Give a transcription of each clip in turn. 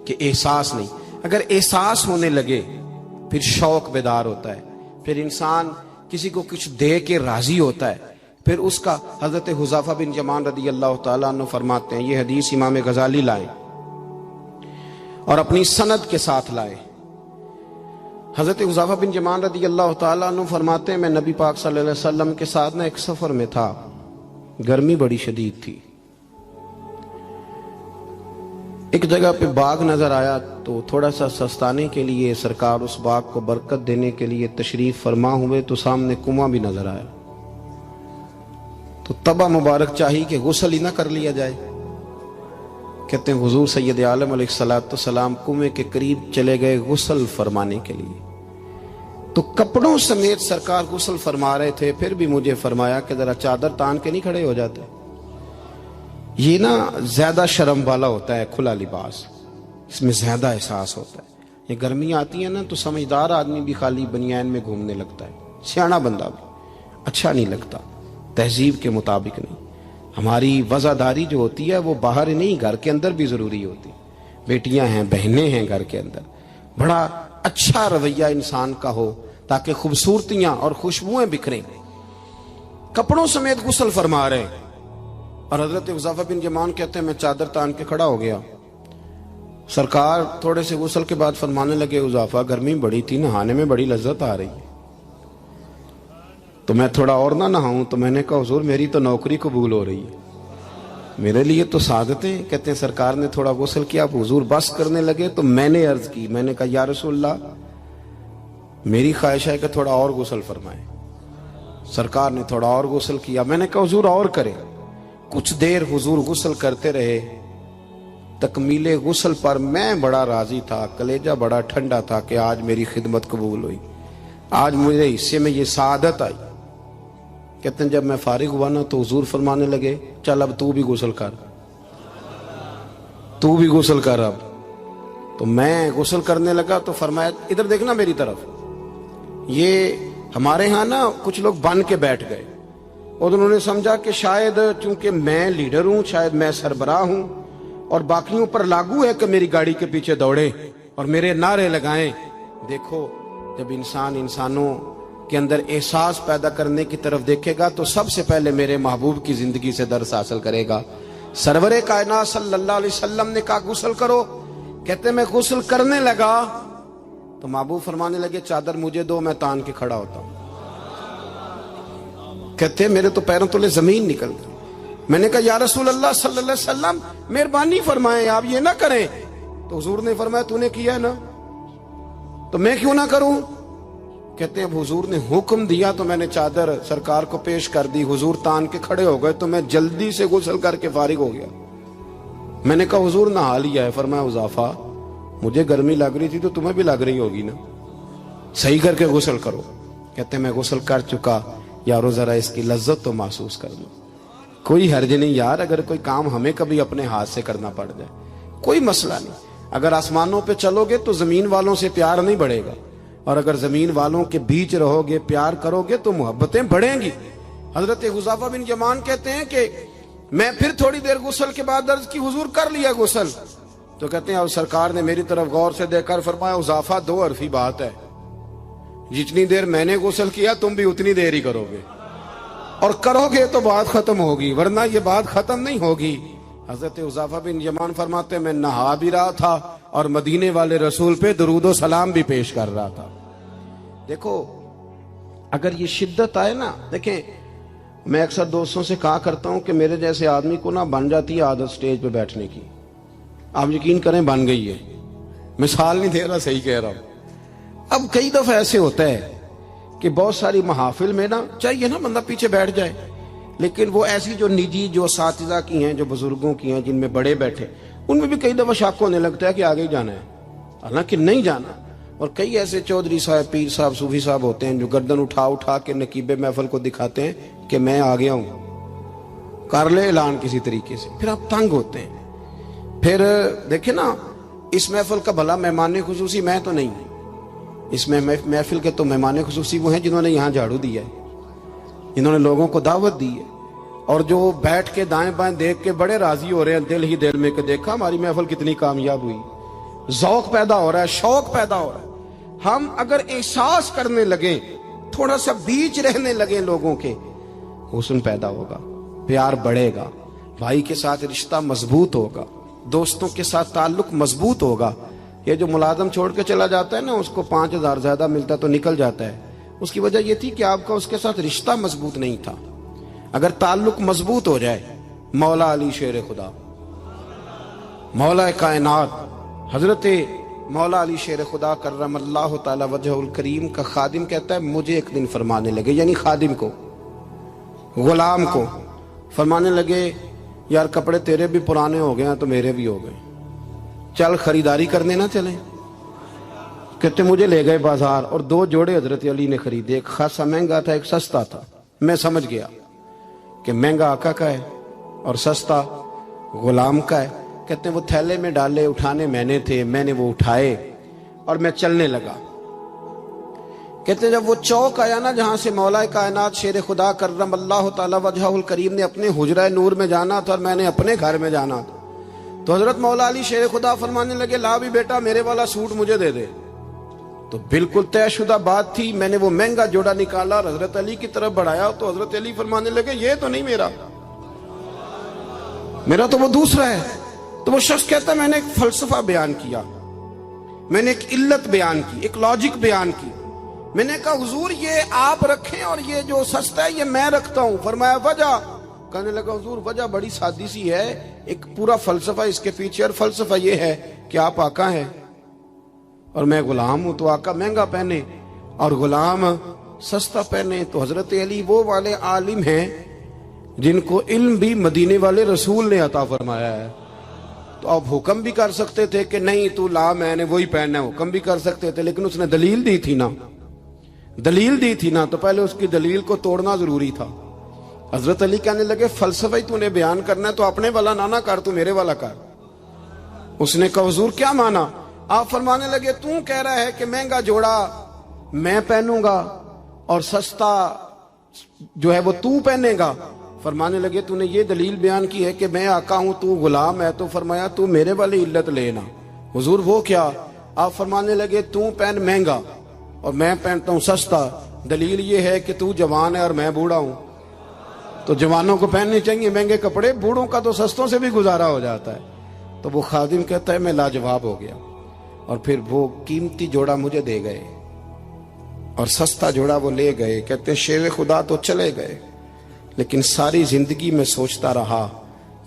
کہ احساس نہیں. اگر احساس ہونے لگے پھر شوق بیدار ہوتا ہے, پھر انسان کسی کو کچھ دے کے راضی ہوتا ہے. پھر اس کا حضرت حذیفہ بن یمان رضی اللہ تعالیٰ عنہ فرماتے ہیں, یہ حدیث امام غزالی لائے اور اپنی سند کے ساتھ لائے. حضرت حذیفہ بن یمان رضی اللہ تعالیٰ عنہ فرماتے ہیں, میں نبی پاک صلی اللہ علیہ وسلم کے ساتھ ایک سفر میں تھا, گرمی بڑی شدید تھی. ایک جگہ پہ باغ نظر آیا تو تھوڑا سا سستانے کے لیے سرکار اس باغ کو برکت دینے کے لیے تشریف فرما ہوئے تو سامنے کنواں بھی نظر آیا. تو تبا مبارک چاہی کہ غسل ہی نہ کر لیا جائے. کہتے ہیں حضور سید عالم علیہ السلام کنویں کے قریب چلے گئے غسل فرمانے کے لیے, تو کپڑوں سمیت سرکار غسل فرما رہے تھے. پھر بھی مجھے فرمایا کہ ذرا چادر تان کے نہیں کھڑے ہو جاتے. یہ نا زیادہ شرم والا ہوتا ہے کھلا لباس, اس میں زیادہ احساس ہوتا ہے. یہ گرمیاں آتی ہیں نا تو سمجھدار آدمی بھی خالی بنیان میں گھومنے لگتا ہے, سیاںا بندہ بھی اچھا نہیں لگتا, تہذیب کے مطابق نہیں. ہماری وزاداری جو ہوتی ہے وہ باہر نہیں, گھر کے اندر بھی ضروری ہوتی. بیٹیاں ہیں, بہنیں ہیں گھر کے اندر, بڑا اچھا رویہ انسان کا ہو تاکہ خوبصورتیاں اور خوشبوئیں بکھریں. کپڑوں سمیت غسل فرما رہے ہیں اور حضرت حذیفہ بن یمان کہتے ہیں میں چادر تان کے کھڑا ہو گیا. سرکار تھوڑے سے غسل کے بعد فرمانے لگے, حذیفہ گرمی بڑی تھی, نہانے میں بڑی لذت آ رہی ہے, تو میں تھوڑا اور نہ نہاؤں. تو میں نے کہا حضور میری تو نوکری قبول ہو رہی ہے, میرے لیے تو سعادتیں. کہتے ہیں سرکار نے تھوڑا غسل کیا, حضور بس کرنے لگے تو میں نے عرض کی, میں نے کہا یا رسول اللہ میری خواہش ہے کہ تھوڑا اور غسل فرمائیں. سرکار نے تھوڑا اور غسل کیا. میں نے کہا حضور اور کریں. کچھ دیر حضور غسل کرتے رہے. تکمیل غسل پر میں بڑا راضی تھا, کلیجہ بڑا ٹھنڈا تھا کہ آج میری خدمت قبول ہوئی, آج میرے حصے میں یہ سعادت آئی. کہتے ہیں جب میں فارغ ہوا نا تو حضور فرمانے لگے چل اب تو بھی غسل کر, تو بھی غسل کر اب. تو میں غسل کرنے لگا تو فرمایا ادھر دیکھنا میری طرف. یہ ہمارے ہاں نا کچھ لوگ بن کے بیٹھ گئے اور انہوں نے سمجھا کہ شاید چونکہ میں لیڈر ہوں, شاید میں سربراہ ہوں اور باقیوں پر لاگو ہے کہ میری گاڑی کے پیچھے دوڑے اور میرے نعرے لگائیں. دیکھو جب انسان انسانوں کے اندر احساس پیدا کرنے کی طرف دیکھے گا تو سب سے پہلے میرے محبوب کی زندگی سے درس حاصل کرے گا. سرور کائنات صلی اللہ علیہ وسلم نے کہا غسل کرو. کہتے میں غسل کرنے لگا تو محبوب فرمانے لگے چادر مجھے دو, میں تان کے کھڑا ہوتا ہوں. کہتے ہیں میرے تو پیروں تلے زمین نکل گئی. میں نے کہا یا رسول اللہ صلی اللہ علیہ وسلم مہربانی فرمائیں آپ یہ نہ کریں. تو حضور نے فرمایا تو نے کیا ہے نا تو میں کیوں نہ کروں. کہتے ہیں اب حضور نے حکم دیا تو میں نے چادر سرکار کو پیش کر دی. حضور تان کے کھڑے ہو گئے تو میں جلدی سے غسل کر کے فارغ ہو گیا. میں نے کہا حضور نہا لیا ہے. فرمایا حذیفہ مجھے گرمی لگ رہی تھی تو تمہیں بھی لگ رہی ہوگی نا, صحیح کر کے غسل کرو. کہتے ہیں میں غسل کر چکا, یارو ذرا اس کی لذت تو محسوس کر لو. کوئی حرج نہیں یار, اگر کوئی کام ہمیں کبھی اپنے ہاتھ سے کرنا پڑ جائے کوئی مسئلہ نہیں. اگر آسمانوں پہ چلو گے تو زمین والوں سے پیار نہیں بڑھے گا, اور اگر زمین والوں کے بیچ رہو گے پیار کرو گے تو محبتیں بڑھیں گی. حضرت حذیفہ بن یمان کہتے ہیں کہ میں پھر تھوڑی دیر غسل کے بعد عرض کی حضور کر لیا غسل. تو کہتے ہیں اور سرکار نے میری طرف غور سے دیکھ کر فرمایا حذیفہ دو حرفی بات ہے, جتنی دیر میں نے غسل کیا تم بھی اتنی دیر ہی کرو گے, اور کرو گے تو بات ختم ہوگی ورنہ یہ بات ختم نہیں ہوگی. حضرت حذیفہ بن یمان فرماتے ہیں میں نہا بھی رہا تھا اور مدینے والے رسول پہ درود و سلام بھی پیش کر رہا تھا. دیکھو اگر یہ شدت آئے نا, دیکھیں میں اکثر دوستوں سے کہا کرتا ہوں کہ میرے جیسے آدمی کو نا بن جاتی ہے عادت سٹیج پہ بیٹھنے کی. آپ یقین کریں بن گئی ہے, مثال نہیں دے رہا, صحیح کہہ رہا ہوں. اب کئی دفعہ ایسے ہوتا ہے کہ بہت ساری محافل میں نا چاہیے نا بندہ پیچھے بیٹھ جائے, لیکن وہ ایسی جو نجی جو اساتذہ کی ہیں, جو بزرگوں کی ہیں, جن میں بڑے بیٹھے, ان میں بھی کئی دفعہ شک ہونے لگتا ہے کہ آگے ہی جانا ہے, حالانکہ نہیں جانا. اور کئی ایسے چودھری صاحب, پیر صاحب, صوفی صاحب ہوتے ہیں جو گردن اٹھا اٹھا کے نقیب محفل کو دکھاتے ہیں کہ میں آ گیا ہوں, کر لے اعلان کسی طریقے سے. پھر آپ تنگ ہوتے ہیں. پھر دیکھیں نا اس محفل کا بھلا مہمان خصوصی میں تو نہیں, اس میں محفل کے تو مہمان خصوصی وہ ہیں جنہوں نے یہاں جھاڑو دیا ہے, جنہوں نے لوگوں کو دعوت دی ہے, اور جو بیٹھ کے دائیں بائیں دیکھ کے بڑے راضی ہو رہے ہیں دل ہی دل میں کہ دیکھا ہماری محفل کتنی کامیاب ہوئی. ذوق پیدا ہو رہا ہے, شوق پیدا ہو رہا ہے. ہم اگر احساس کرنے لگیں, تھوڑا سا بیچ رہنے لگیں لوگوں کے, حسن پیدا ہوگا, پیار بڑھے گا, بھائی کے ساتھ رشتہ مضبوط ہوگا, دوستوں کے ساتھ تعلق مضبوط ہوگا. یہ جو ملازم چھوڑ کے چلا جاتا ہے نا, اس کو 5,000 زیادہ ملتا تو نکل جاتا ہے, اس کی وجہ یہ تھی کہ آپ کا اس کے ساتھ رشتہ مضبوط نہیں تھا. اگر تعلق مضبوط ہو جائے, مولا علی شیر خدا, مولا کائنات حضرت مولا علی شیر خدا کرم اللہ تعالی وجہ الکریم کا خادم کہتا ہے, مجھے ایک دن فرمانے لگے, یعنی خادم کو, غلام کو فرمانے لگے, یار کپڑے تیرے بھی پرانے ہو گئے ہیں تو میرے بھی ہو گئے, چل خریداری کرنے نہ چلیں. کہتے مجھے لے گئے بازار اور 2 جوڑے حضرت علی نے خریدے, ایک خاصا مہنگا تھا, ایک سستا تھا. میں سمجھ گیا کہ مہنگا آقا کا ہے اور سستا غلام کا ہے. کہتے ہیں وہ تھیلے میں ڈالے, اٹھانے میں نے تھے, میں نے وہ اٹھائے اور میں چلنے لگا. کہتے ہیں جب وہ چوک آیا نا جہاں سے مولا کائنات شیر خدا کرم اللہ تعالی وجہ الکریم نے اپنے حجرہ نور میں جانا تھا اور میں نے اپنے گھر میں جانا تھا, تو حضرت مولا علی شیر خدا فرمانے لگے, لا بھی بیٹا میرے والا سوٹ مجھے دے دے. تو بالکل طے شدہ بات تھی. میں نے وہ مہنگا جوڑا نکالا اور حضرت علی کی طرف بڑھایا, تو حضرت علی فرمانے لگے, یہ تو نہیں میرا تو وہ دوسرا ہے. تو وہ شخص کہتا ہے میں نے ایک فلسفہ بیان کیا, میں نے ایک علت بیان کی, ایک لاجک بیان کی. میں نے کہا حضور یہ آپ رکھیں اور یہ جو سستا ہے یہ میں رکھتا ہوں. فرمایا وجہ؟ کہنے لگا حضور وجہ بڑی سادی سی ہے, ایک پورا فلسفہ اس کے پیچھے, اور فلسفہ یہ ہے کہ آپ آقا ہیں اور میں غلام ہوں, تو آقا مہنگا پہنے اور غلام سستا پہنے. تو حضرت علی وہ والے عالم ہیں جن کو علم بھی مدینے والے رسول نے عطا فرمایا ہے. تو آپ حکم بھی کر سکتے تھے کہ نہیں تو لا, میں نے وہی پہننا ہے, حکم بھی کر سکتے تھے, لیکن اس نے دلیل دی تھی نا, دلیل دی تھی نا, تو پہلے اس کی دلیل کو توڑنا ضروری تھا. حضرت علی کہنے لگے فلسفہ ہی تو نے بیان کرنا ہے تو اپنے والا نہ کر, تو میرے والا کر. اس نے کہا حضور کیا مانا؟ آپ فرمانے لگے تو کہہ رہا ہے کہ مہنگا جوڑا میں پہنوں گا اور سستا جو ہے وہ تو پہنے گا. فرمانے لگے تو نے یہ دلیل بیان کی ہے کہ میں آقا ہوں تو غلام ہے, تو فرمایا تو میرے والی علت لینا. حضور وہ کیا؟ آپ فرمانے لگے تو پہن مہنگا اور میں پہنتا ہوں سستا, دلیل یہ ہے کہ تو جوان ہے اور میں بوڑھا ہوں, تو جوانوں کو پہننے چاہیے مہنگے کپڑے, بوڑھوں کا تو سستوں سے بھی گزارا ہو جاتا ہے. تو وہ خادم کہتا ہے میں لاجواب ہو گیا, اور پھر وہ قیمتی جوڑا مجھے دے گئے اور سستا جوڑا وہ لے گئے. کہتے ہیں شیر خدا تو چلے گئے, لیکن ساری زندگی میں سوچتا رہا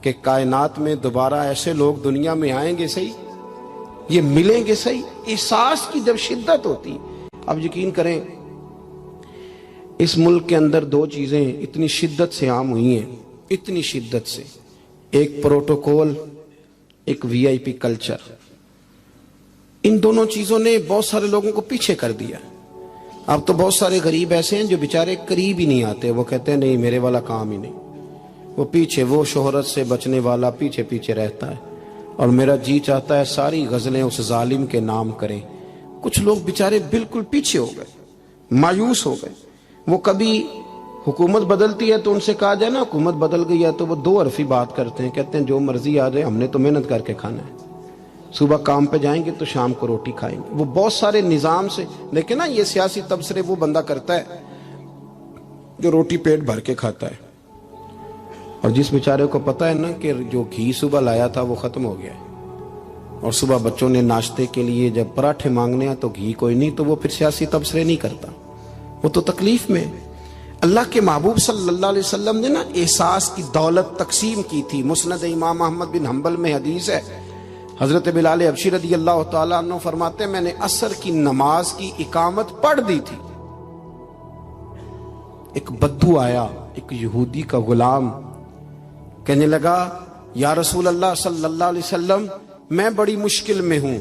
کہ کائنات میں دوبارہ ایسے لوگ دنیا میں آئیں گے صحیح, یہ ملیں گے صحیح. احساس کی جب شدت ہوتی, اب یقین کریں اس ملک کے اندر 2 چیزیں اتنی شدت سے عام ہوئی ہیں, اتنی شدت سے, ایک پروٹوکول, ایک VIP کلچر. ان دونوں چیزوں نے بہت سارے لوگوں کو پیچھے کر دیا. اب تو بہت سارے غریب ایسے ہیں جو بیچارے قریب ہی نہیں آتے, وہ کہتے ہیں نہیں میرے والا کام ہی نہیں, وہ پیچھے, وہ شہرت سے بچنے والا پیچھے پیچھے رہتا ہے, اور میرا جی چاہتا ہے ساری غزلیں اس ظالم کے نام کریں. کچھ لوگ بیچارے بالکل پیچھے ہو گئے, مایوس ہو گئے. وہ کبھی حکومت بدلتی ہے تو ان سے کہا جائے نا حکومت بدل گئی ہے, تو وہ 2 حرفی بات کرتے ہیں, کہتے ہیں جو مرضی آ جائے, ہم نے تو محنت کر کے کھانا ہے, صبح کام پہ جائیں گے تو شام کو روٹی کھائیں گے. وہ بہت سارے نظام سے, لیکن نا یہ سیاسی تبصرے وہ بندہ کرتا ہے جو روٹی پیٹ بھر کے کھاتا ہے, اور جس بیچارے کو پتا ہے نا کہ جو گھی صبح لایا تھا وہ ختم ہو گیا ہے, اور صبح بچوں نے ناشتے کے لیے جب پراٹھے مانگنے ہیں تو گھی کوئی نہیں, تو وہ پھر سیاسی تبصرے نہیں کرتا, وہ تو تکلیف میں. اللہ کے محبوب صلی اللہ علیہ وسلم نے نا احساس کی دولت تقسیم کی تھی. مسند امام احمد بن حنبل میں حدیث ہے, حضرت بلال حبشی رضی اللہ تعالیٰ عنہ فرماتے ہیں میں نے عصر کی نماز کی اقامت پڑھ دی تھی, ایک بدو آیا, ایک یہودی کا غلام, کہنے لگا یا رسول اللہ صلی اللہ علیہ وسلم میں بڑی مشکل میں ہوں,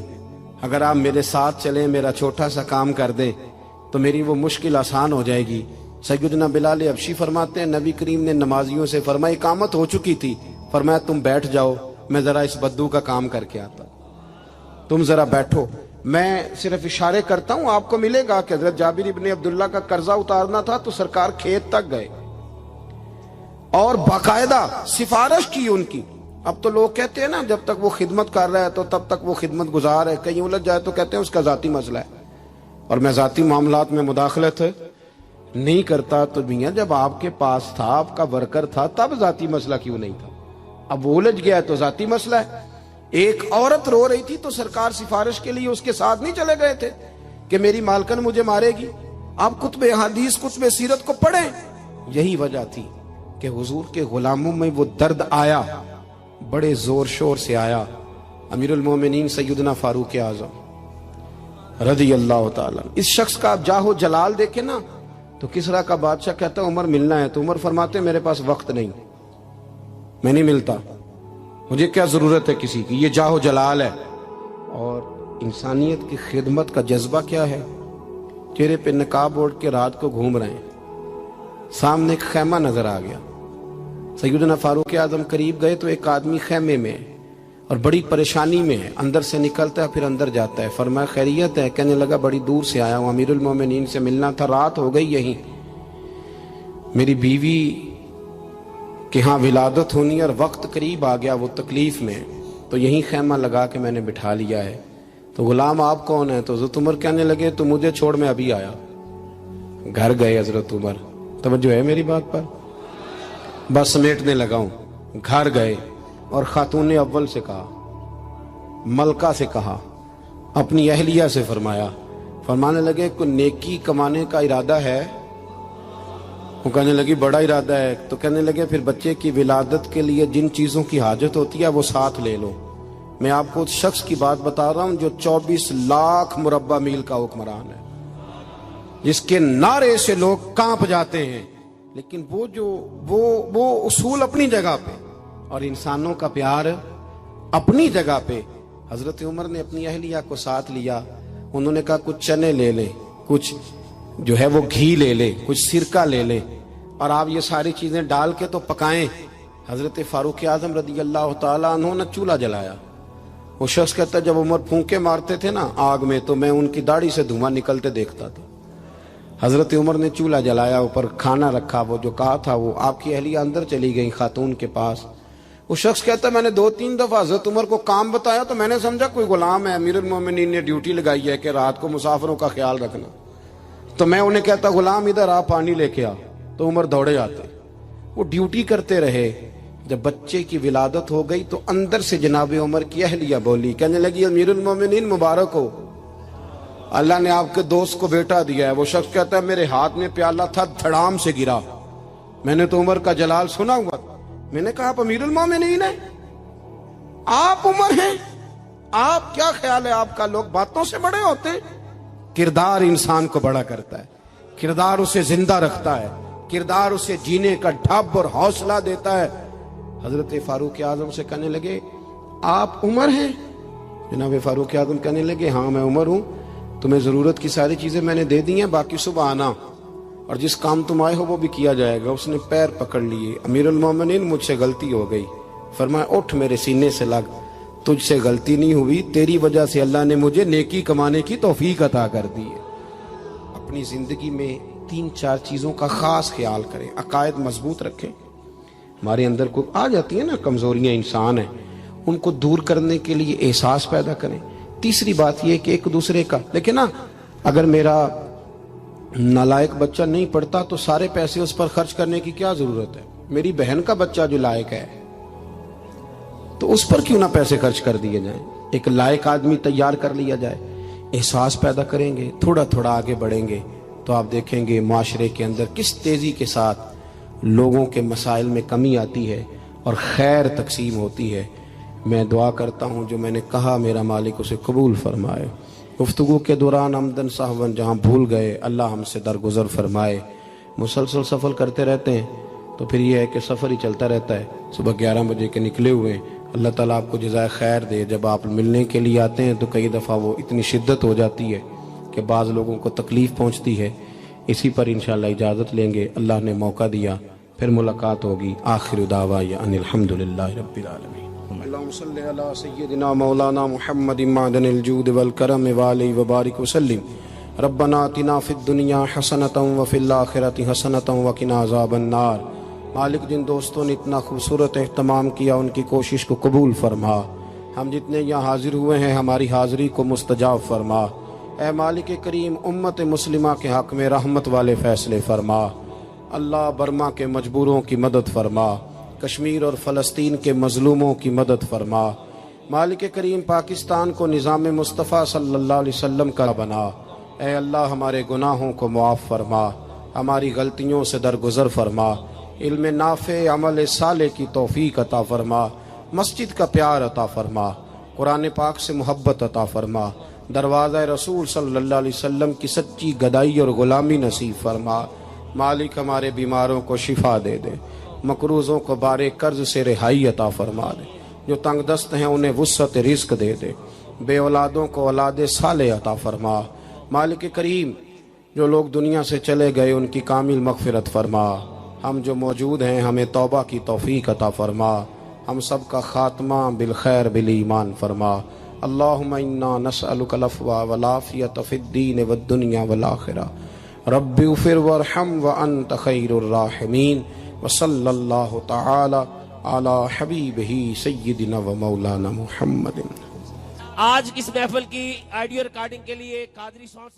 اگر آپ میرے ساتھ چلیں, میرا چھوٹا سا کام کر دیں تو میری وہ مشکل آسان ہو جائے گی. سیدنا بلال حبشی فرماتے ہیں نبی کریم نے نمازیوں سے فرمایا اقامت ہو چکی تھی, فرمایا تم بیٹھ جاؤ, میں ذرا اس بدو کا کام کر کے آتا, تم ذرا بیٹھو, میں صرف اشارے کرتا ہوں, آپ کو ملے گا کہ حضرت جابر ابن عبداللہ کا قرضہ اتارنا تھا تو سرکار کھیت تک گئے اور باقاعدہ سفارش کی ان کی, اب تو لوگ کہتے ہیں نا جب تک وہ خدمت کر رہا ہے تو تب تک وہ خدمت گزار ہے، کہیں الجھ جائے تو کہتے ہیں اس کا ذاتی مسئلہ ہے، اور میں ذاتی معاملات میں مداخلت نہیں کرتا۔ تو میاں جب آپ کے پاس تھا، آپ کا ورکر تھا، تب ذاتی مسئلہ کیوں نہیں تھا؟ اب وہ الجھ گیا ہے تو ذاتی مسئلہ ہے۔ ایک عورت رو رہی تھی تو سرکار سفارش کے لیے اس کے ساتھ نہیں چلے گئے تھے کہ میری مالکن مجھے مارے گی؟ آپ کتب حدیث کتب سیرت کو پڑھیں، یہی وجہ تھی کہ حضور کے غلاموں میں وہ درد آیا، بڑے زور شور سے آیا۔ امیر المومنین سیدنا فاروق اعظم رضی اللہ تعالیٰ، اس شخص کا آپ جاہ و جلال دیکھیں نا تو کسرا کا بادشاہ کہتا ہے عمر ملنا ہے، تو عمر فرماتے میرے پاس وقت نہیں، میں نہیں ملتا، مجھے کیا ضرورت ہے کسی کی، یہ جاہ و جلال ہے۔ اور انسانیت کی خدمت کا جذبہ کیا ہے؟ چہرے پہ نقاب اوڑھ کے رات کو گھوم رہے ہیں، سامنے ایک خیمہ نظر آ گیا، سیدنا فاروق اعظم قریب گئے تو ایک آدمی خیمے میں ہے اور بڑی پریشانی میں ہے، اندر سے نکلتا ہے پھر اندر جاتا ہے۔ فرمایا خیریت ہے؟ کہنے لگا بڑی دور سے آیا ہوں، امیر المومنین سے ملنا تھا، رات ہو گئی یہیں، میری بیوی کہ ہاں ولادت ہونی ہے اور وقت قریب آ گیا، وہ تکلیف میں، تو یہیں خیمہ لگا کے میں نے بٹھا لیا ہے۔ تو غلام آپ کون ہیں؟ تو حضرت عمر کہنے لگے تو مجھے چھوڑ میں ابھی آیا۔ گھر گئے حضرت عمر، توجہ ہے میری بات پر؟ بس سمیٹنے لگا ہوں۔ گھر گئے اور خاتون اول سے کہا، ملکہ سے کہا، اپنی اہلیہ سے فرمایا، فرمانے لگے کوئی نیکی کمانے کا ارادہ ہے؟ وہ کہنے لگی بڑا ارادہ ہے۔ تو کہنے لگے پھر بچے کی ولادت کے لیے جن چیزوں کی حاجت ہوتی ہے وہ ساتھ لے لو۔ میں آپ کو اس شخص کی بات بتا رہا ہوں جو 24 لاکھ مربع میل کا حکمران ہے، جس کے نعرے سے لوگ کانپ جاتے ہیں، لیکن وہ اصول اپنی جگہ پہ اور انسانوں کا پیار اپنی جگہ پہ۔ حضرت عمر نے اپنی اہلیہ کو ساتھ لیا، انہوں نے کہا کچھ چنے لے لیں، کچھ جو ہے وہ گھی لے لیں، کچھ سرکہ لے لیں، اور آپ یہ ساری چیزیں ڈال کے تو پکائیں۔ حضرت فاروق اعظم رضی اللہ تعالیٰ عنہ نے چولہا جلایا۔ وہ شخص کہتا ہے جب عمر پھونکے مارتے تھے نا آگ میں تو میں ان کی داڑھی سے دھواں نکلتے دیکھتا تھا۔ حضرت عمر نے چولہا جلایا، اوپر کھانا رکھا، وہ جو کہا تھا وہ آپ کی اہلیہ اندر چلی گئی خاتون کے پاس۔ وہ شخص کہتا ہے میں نے 2-3 دفعہ حضرت عمر کو کام بتایا تو میں نے سمجھا کوئی غلام ہے، امیر المومنین نے ڈیوٹی لگائی ہے کہ رات کو مسافروں کا خیال رکھنا، تو میں انہیں کہتا غلام ادھر آ پانی لے کے آ، تو عمر دوڑے آتے، وہ ڈیوٹی کرتے رہے۔ جب بچے کی ولادت ہو گئی تو اندر سے جناب عمر کی اہلیہ بولی، کہنے لگی امیر المومنین مبارک ہو، اللہ نے آپ کے دوست کو بیٹا دیا ہے۔ وہ شخص کہتا ہے میرے ہاتھ میں پیالہ تھا، دھڑام سے گرا، میں نے تو عمر کا جلال سنا ہوا، میں نے کہا آپ امیر المومنین ہیں، آپ عمر ہیں، آپ کیا خیال ہے آپ کا؟ لوگ باتوں سے بڑے ہوتے ہیں، کردار انسان کو بڑا کرتا ہے، کردار اسے زندہ رکھتا ہے، کردار اسے جینے کا ڈھب اور حوصلہ دیتا ہے۔ حضرت فاروق اعظم سے کہنے لگے آپ عمر ہیں؟ جناب فاروق اعظم کہنے لگے ہاں میں عمر ہوں، تمہیں ضرورت کی ساری چیزیں میں نے دے دی ہیں، باقی صبح آنا اور جس کام تم آئے ہو وہ بھی کیا جائے گا۔ اس نے پیر پکڑ لیے، امیر المومنین مجھ سے غلطی ہو گئی۔ فرمایا اٹھ میرے سینے سے لگ، تجھ سے غلطی نہیں ہوئی، تیری وجہ سے اللہ نے مجھے نیکی کمانے کی توفیق عطا کر دی ہے۔ اپنی زندگی میں 3-4 چیزوں کا خاص خیال کریں، عقائد مضبوط رکھیں۔ ہمارے اندر کو آ جاتی ہیں نا کمزوریاں، انسان ہیں، ان کو دور کرنے کے لیے احساس پیدا کریں۔ تیسری بات یہ کہ ایک دوسرے کا، لیکن نا اگر میرا نالائق بچہ نہیں پڑھتا تو سارے پیسے اس پر خرچ کرنے کی کیا ضرورت ہے؟ میری بہن کا بچہ جو لائق ہے تو اس پر کیوں نہ پیسے خرچ کر دیے جائیں، ایک لائق آدمی تیار کر لیا جائے۔ احساس پیدا کریں گے، تھوڑا تھوڑا آگے بڑھیں گے تو آپ دیکھیں گے معاشرے کے اندر کس تیزی کے ساتھ لوگوں کے مسائل میں کمی آتی ہے اور خیر تقسیم ہوتی ہے۔ میں دعا کرتا ہوں جو میں نے کہا میرا مالک اسے قبول فرمائے۔ گفتگو کے دوران عمدن سہون جہاں بھول گئے اللہ ہم سے درگزر فرمائے۔ مسلسل سفر کرتے رہتے ہیں تو پھر یہ ہے کہ سفر ہی چلتا رہتا ہے۔ صبح 11 بجے کے نکلے ہوئے، اللہ تعالیٰ آپ کو جزائے خیر دے۔ جب آپ ملنے کے لیے آتے ہیں تو کئی دفعہ وہ اتنی شدت ہو جاتی ہے کہ بعض لوگوں کو تکلیف پہنچتی ہے۔ اسی پر انشاءاللہ اجازت لیں گے، اللہ نے موقع دیا، پھر ملاقات ہوگی۔ آخر دعوانا ان الحمدللہ رب العالمین۔ اللہم صلی علی سیدنا مولانا محمد معدن الجود والکرم وآلہ وبارک وسلم۔ ربنا آتنا فی الدنیا حسنۃ وفی الآخرۃ حسنۃ وقنا عذاب النار۔ مالک جن دوستوں نے اتنا خوبصورت اہتمام کیا ان کی کوشش کو قبول فرما، ہم جتنے یہاں حاضر ہوئے ہیں ہماری حاضری کو مستجاب فرما۔ اے مالک کریم امت مسلمہ کے حق میں رحمت والے فیصلے فرما۔ اللہ برما کے مجبوروں کی مدد فرما، کشمیر اور فلسطین کے مظلوموں کی مدد فرما۔ مالک کریم پاکستان کو نظام مصطفیٰ صلی اللہ علیہ وسلم کا بنا۔ اے اللہ ہمارے گناہوں کو معاف فرما، ہماری غلطیوں سے درگزر فرما، علم نافع عمل صالح کی توفیق عطا فرما، مسجد کا پیار عطا فرما، قرآن پاک سے محبت عطا فرما، دروازہ رسول صلی اللہ علیہ وسلم کی سچی گدائی اور غلامی نصیب فرما۔ مالک ہمارے بیماروں کو شفا دے دے، مقروضوں کو بارے قرض سے رہائی عطا فرما دے، جو تنگ دست ہیں انہیں وسعت رزق دے دے، بے اولادوں کو اولاد صالح عطا فرما۔ مالک کریم جو لوگ دنیا سے چلے گئے ان کی کامل مغفرت فرما، ہم جو موجود ہیں ہمیں توبہ کی توفیق عطا فرما، ہم سب کا خاتمہ بالخیر بالایمان فرما۔ اللہم انا نسألک العفو والعافیۃ فی الدین والدنیا والآخرہ، رب اغفر وارحم وانت خیر الراحمین، وصلی اللہ تعالی علی حبیبہ سیدنا و مولانا محمد۔ آج اس محفل کی آڈیو ریکارڈنگ کے لیے قادری ساؤنڈ